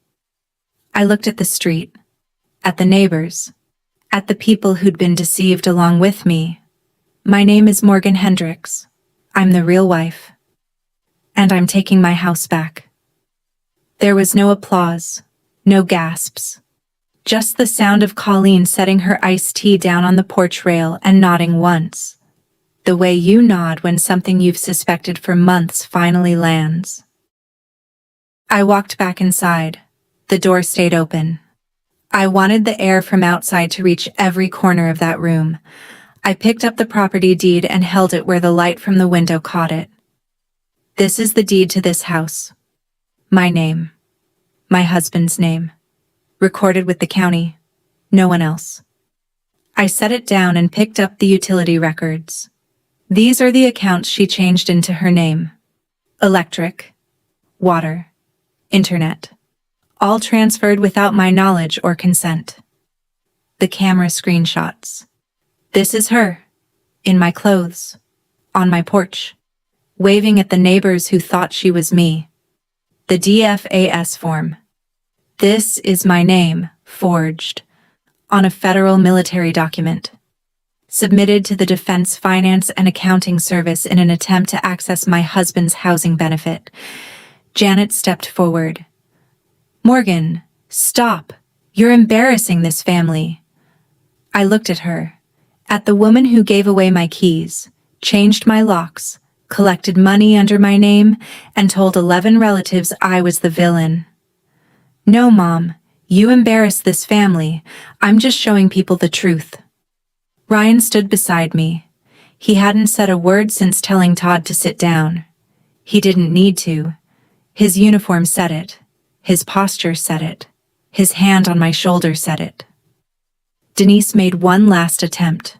I looked at the street, at the neighbors, at the people who'd been deceived along with me. "My name is Morgan Hendris. I'm the real wife. And I'm taking my house back." There was no applause, no gasps. Just the sound of Colleen setting her iced tea down on the porch rail and nodding once. The way you nod when something you've suspected for months finally lands. I walked back inside. The door stayed open. I wanted the air from outside to reach every corner of that room. I picked up the property deed and held it where the light from the window caught it. "This is the deed to this house. My name. My husband's name. Recorded with the county. No one else." I set it down and picked up the utility records. These are the accounts she changed into her name. Electric, water, internet. All transferred without my knowledge or consent. The camera screenshots. This is her, in my clothes, on my porch, waving at the neighbors who thought she was me. The DFAS form. This is my name, forged, on a federal military document. submitted to the Defense Finance and Accounting Service in an attempt to access my husband's housing benefit. Janet stepped forward. Morgan, stop. You're embarrassing this family. I looked at her, at the woman who gave away my keys, changed my locks, collected money under my name, and told 11 relatives I was the villain. No, Mom, you embarrass this family. I'm just showing people the truth. Ryan stood beside me. He hadn't said a word since telling Todd to sit down. He didn't need to. His uniform said it. His posture said it. His hand on my shoulder said it. Denise made one last attempt.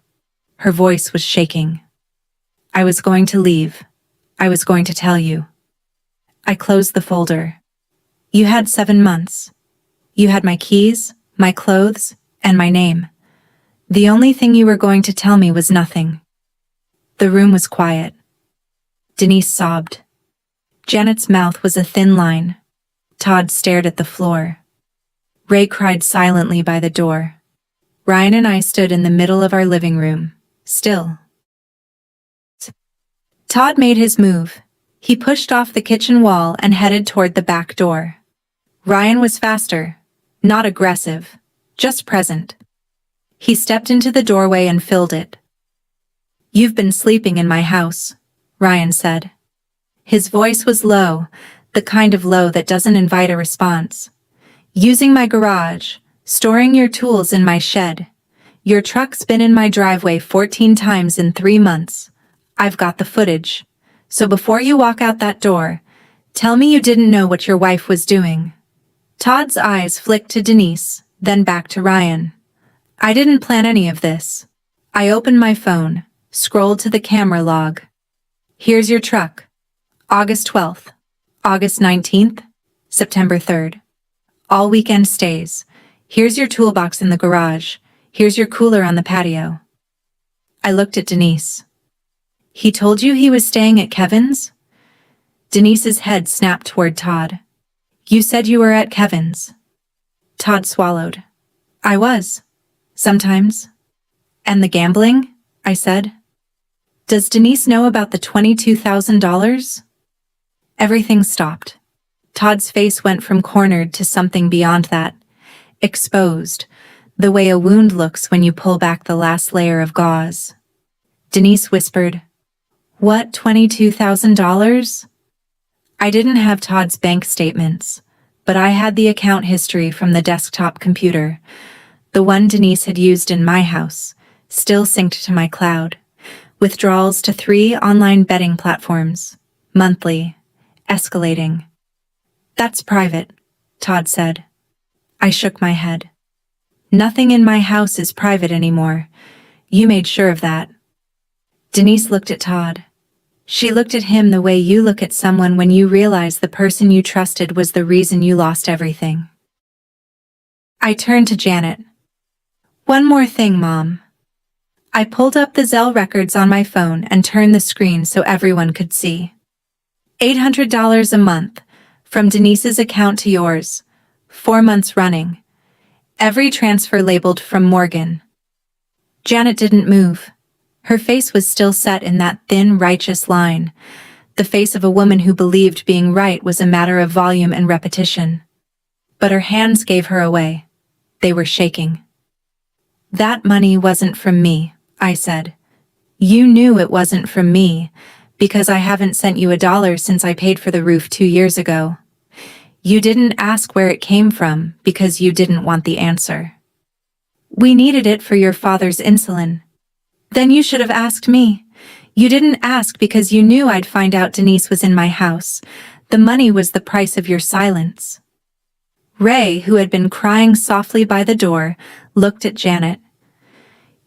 Her voice was shaking. I was going to leave. I was going to tell you. I closed the folder. You had 7 months. You had my keys, my clothes, and my name. The only thing you were going to tell me was nothing. The room was quiet. Denise sobbed. Janet's mouth was a thin line. Todd stared at the floor. Ray cried silently by the door. Ryan and I stood in the middle of our living room, still. Todd made his move. He pushed off the kitchen wall and headed toward the back door. Ryan was faster, not aggressive, just present. He stepped into the doorway and filled it. You've been sleeping in my house, Ryan said. His voice was low, the kind of low that doesn't invite a response. Using my garage, storing your tools in my shed. Your truck's been in my driveway 14 times in 3 months. I've got the footage. So before you walk out that door, tell me you didn't know what your wife was doing. Todd's eyes flicked to Denise, then back to Ryan. I didn't plan any of this. I opened my phone, scrolled to the camera log. Here's your truck. August 12th, August 19th, September 3rd. All weekend stays. Here's your toolbox in the garage. Here's your cooler on the patio. I looked at Denise. He told you he was staying at Kevin's? Denise's head snapped toward Todd. You said you were at Kevin's. Todd swallowed. I was. Sometimes. And the gambling? I said. Does Denise know about the $22,000? Everything stopped. Todd's face went from cornered to something beyond that. Exposed, the way a wound looks when you pull back the last layer of gauze. Denise whispered, What, $22,000? I didn't have Todd's bank statements, but I had the account history from the desktop computer, the one Denise had used in my house, still synced to my cloud. Withdrawals to 3 online betting platforms, monthly, escalating. That's private, Todd said. I shook my head. Nothing in my house is private anymore. You made sure of that. Denise looked at Todd. She looked at him the way you look at someone when you realize the person you trusted was the reason you lost everything. I turned to Janet. One more thing, Mom. I pulled up the Zelle records on my phone and turned the screen so everyone could see. $800 a month, from Denise's account to yours, 4 months running. Every transfer labeled from Morgan. Janet didn't move. Her face was still set in that thin, righteous line, the face of a woman who believed being right was a matter of volume and repetition. But her hands gave her away. They were shaking. That money wasn't from me, I said. You knew it wasn't from me, because I haven't sent you $1 since I paid for the roof 2 years ago. You didn't ask where it came from because you didn't want the answer. We needed it for your father's insulin. Then you should have asked me. You didn't ask because you knew I'd find out Denise was in my house. The money was the price of your silence. Ray, who had been crying softly by the door, looked at Janet.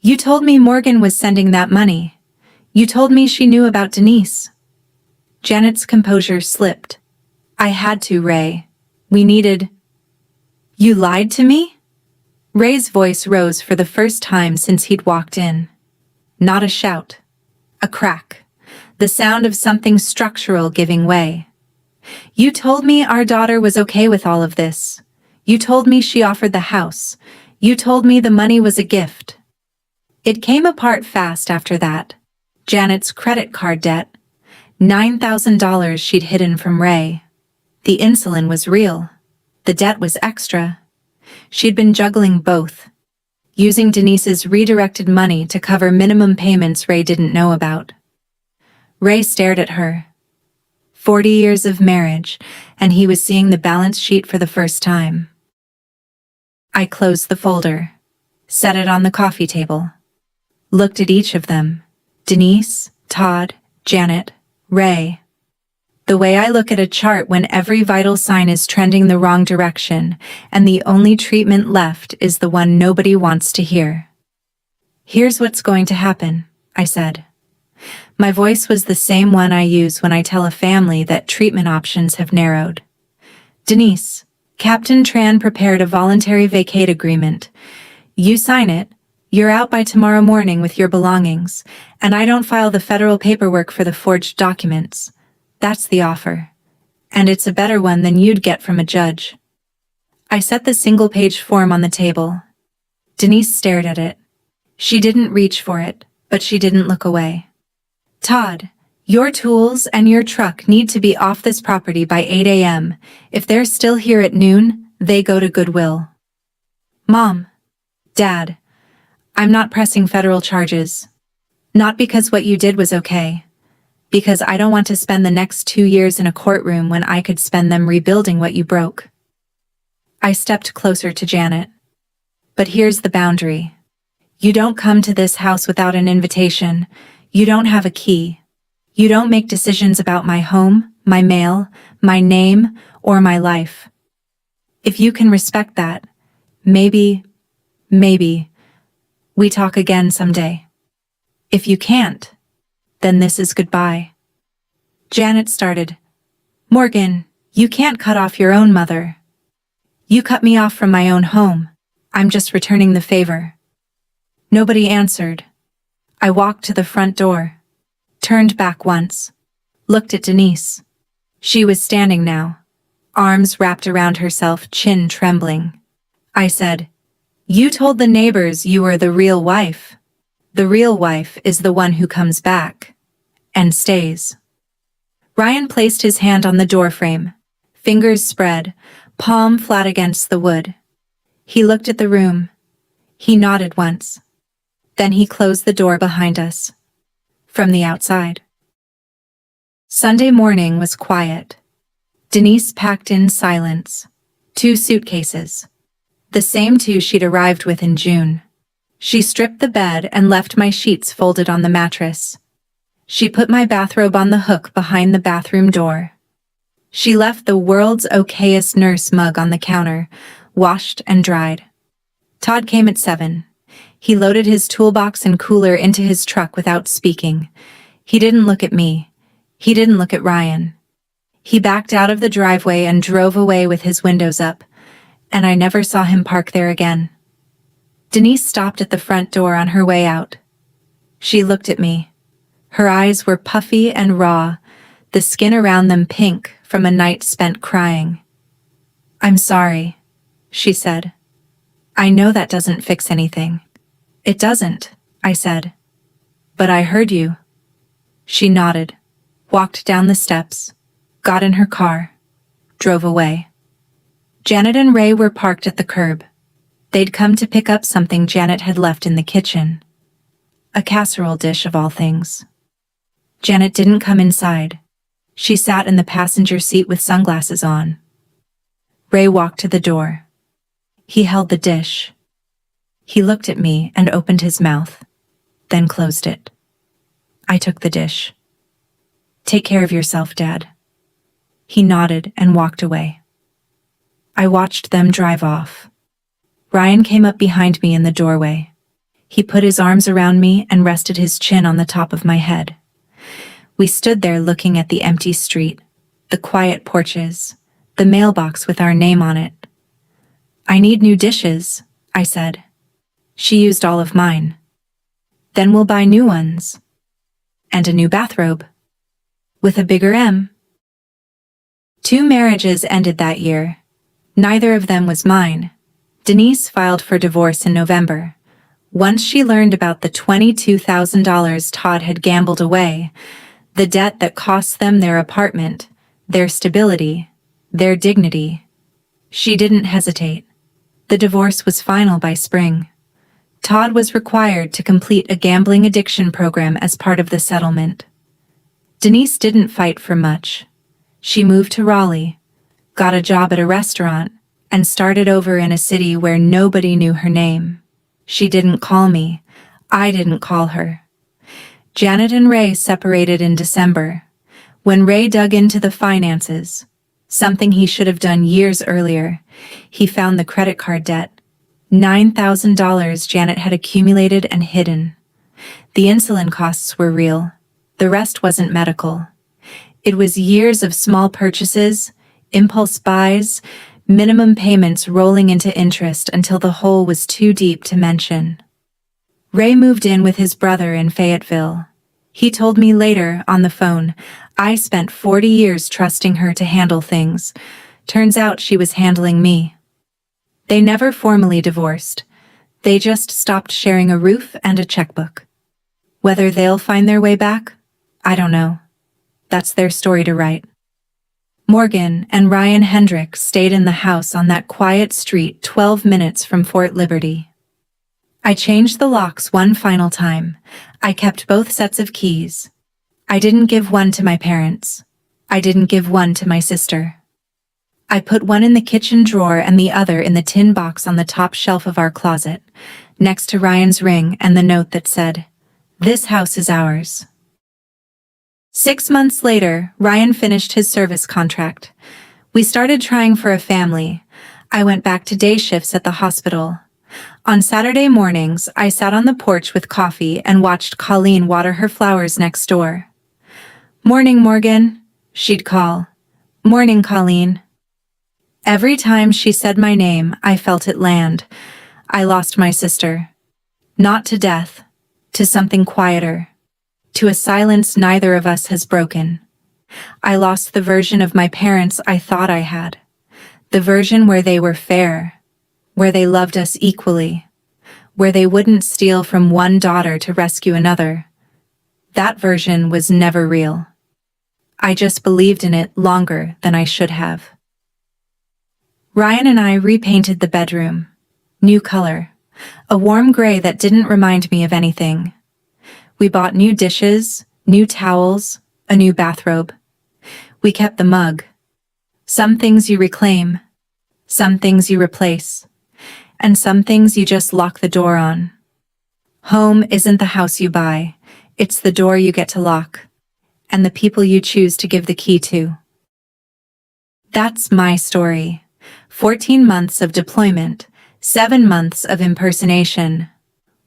You told me Morgan was sending that money. You told me she knew about Denise. Janet's composure slipped. I had to, Ray. We needed... You lied to me? Ray's voice rose for the first time since he'd walked in. Not a shout. A crack. The sound of something structural giving way. You told me our daughter was okay with all of this. You told me she offered the house. You told me the money was a gift. It came apart fast after that. Janet's credit card debt, $9,000 she'd hidden from Ray. The insulin was real. The debt was extra. She'd been juggling both, using Denise's redirected money to cover minimum payments Ray didn't know about. Ray stared at her. 40 years of marriage, and he was seeing the balance sheet for the first time. I closed the folder, set it on the coffee table, looked at each of them. Denise, Todd, Janet, Ray. The way I look at a chart when every vital sign is trending the wrong direction, and the only treatment left is the one nobody wants to hear. Here's what's going to happen, I said. My voice was the same one I use when I tell a family that treatment options have narrowed. Denise, Captain Tran prepared a voluntary vacate agreement. You sign it, you're out by tomorrow morning with your belongings, and I don't file the federal paperwork for the forged documents. That's the offer. And it's a better one than you'd get from a judge. I set the single-page form on the table. Denise stared at it. She didn't reach for it, but she didn't look away. Todd, your tools and your truck need to be off this property by 8 a.m. If they're still here at noon, they go to Goodwill. Mom, Dad, I'm not pressing federal charges. Not because what you did was okay. Because I don't want to spend the next 2 years in a courtroom when I could spend them rebuilding what you broke. I stepped closer to Janet. But here's the boundary. You don't come to this house without an invitation. You don't have a key. You don't make decisions about my home, my mail, my name, or my life. If you can respect that, maybe, we talk again someday. If you can't, then this is goodbye. Janet started. Morgan, you can't cut off your own mother. You cut me off from my own home. I'm just returning the favor. Nobody answered. I walked to the front door, turned back once, looked at Denise. She was standing now, arms wrapped around herself, chin trembling. I said, You told the neighbors you were the real wife. The real wife is the one who comes back and stays. Ryan placed his hand on the doorframe, fingers spread, palm flat against the wood. He looked at the room. He nodded once. Then he closed the door behind us. From the outside. Sunday morning was quiet. Denise packed in silence. 2 suitcases. The same 2 she'd arrived with in June. She stripped the bed and left my sheets folded on the mattress. She put my bathrobe on the hook behind the bathroom door. She left the world's okayest nurse mug on the counter, washed and dried. Todd came at 7. He loaded his toolbox and cooler into his truck without speaking. He didn't look at me. He didn't look at Ryan. He backed out of the driveway and drove away with his windows up, and I never saw him park there again. Denise stopped at the front door on her way out. She looked at me. Her eyes were puffy and raw, the skin around them pink from a night spent crying. I'm sorry, she said. I know that doesn't fix anything. It doesn't, I said. But I heard you. She nodded, walked down the steps, got in her car, drove away. Janet and Ray were parked at the curb. They'd come to pick up something Janet had left in the kitchen. A casserole dish of all things. Janet didn't come inside. She sat in the passenger seat with sunglasses on. Ray walked to the door. He held the dish. He looked at me and opened his mouth, then closed it. I took the dish. Take care of yourself, Dad. He nodded and walked away. I watched them drive off. Ryan came up behind me in the doorway. He put his arms around me and rested his chin on the top of my head. We stood there looking at the empty street, the quiet porches, the mailbox with our name on it. I need new dishes, I said. She used all of mine. Then we'll buy new ones. And a new bathrobe. With a bigger M. 2 marriages ended that year. Neither of them was mine. Denise filed for divorce in November. Once she learned about the $22,000 Todd had gambled away, the debt that cost them their apartment, their stability, their dignity, she didn't hesitate. The divorce was final by spring. Todd was required to complete a gambling addiction program as part of the settlement. Denise didn't fight for much. She moved to Raleigh, got a job at a restaurant, and started over in a city where nobody knew her name. She didn't call me. I didn't call her. Janet and Ray separated in December. When Ray dug into the finances, something he should have done years earlier, he found the credit card debt. $9,000 Janet had accumulated and hidden. The insulin costs were real. The rest wasn't medical. It was years of small purchases, impulse buys, minimum payments rolling into interest until the hole was too deep to mention. Ray moved in with his brother in Fayetteville. He told me later, on the phone, I spent 40 years trusting her to handle things. Turns out she was handling me. They never formally divorced. They just stopped sharing a roof and a checkbook. Whether they'll find their way back, I don't know. That's their story to write. Morgan and Ryan Hendris stayed in the house on that quiet street 12 minutes from Fort Liberty. I changed the locks one final time. I kept both sets of keys. I didn't give one to my parents. I didn't give one to my sister. I put one in the kitchen drawer and the other in the tin box on the top shelf of our closet, next to Ryan's ring and the note that said, "This house is ours." 6 months later, Ryan finished his service contract. We started trying for a family. I went back to day shifts at the hospital. On Saturday mornings, I sat on the porch with coffee and watched Colleen water her flowers next door. "Morning, Morgan," she'd call. "Morning, Colleen." Every time she said my name, I felt it land. I lost my sister. Not to death, to something quieter. To a silence neither of us has broken. I lost the version of my parents I thought I had. The version where they were fair, where they loved us equally, where they wouldn't steal from one daughter to rescue another. That version was never real. I just believed in it longer than I should have. Ryan and I repainted the bedroom. New color. A warm gray that didn't remind me of anything. We bought new dishes, new towels, a new bathrobe. We kept the mug. Some things you reclaim, some things you replace, and some things you just lock the door on. Home isn't the house you buy, it's the door you get to lock, and the people you choose to give the key to. That's my story. 14 months of deployment, 7 months of impersonation.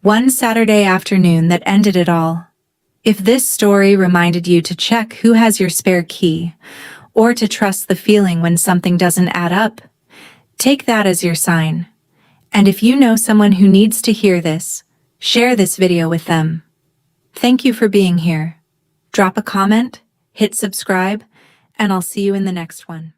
One Saturday afternoon that ended it all. If this story reminded you to check who has your spare key, or to trust the feeling when something doesn't add up, take that as your sign. And if you know someone who needs to hear this, share this video with them. Thank you for being here. Drop a comment, hit subscribe, and I'll see you in the next one.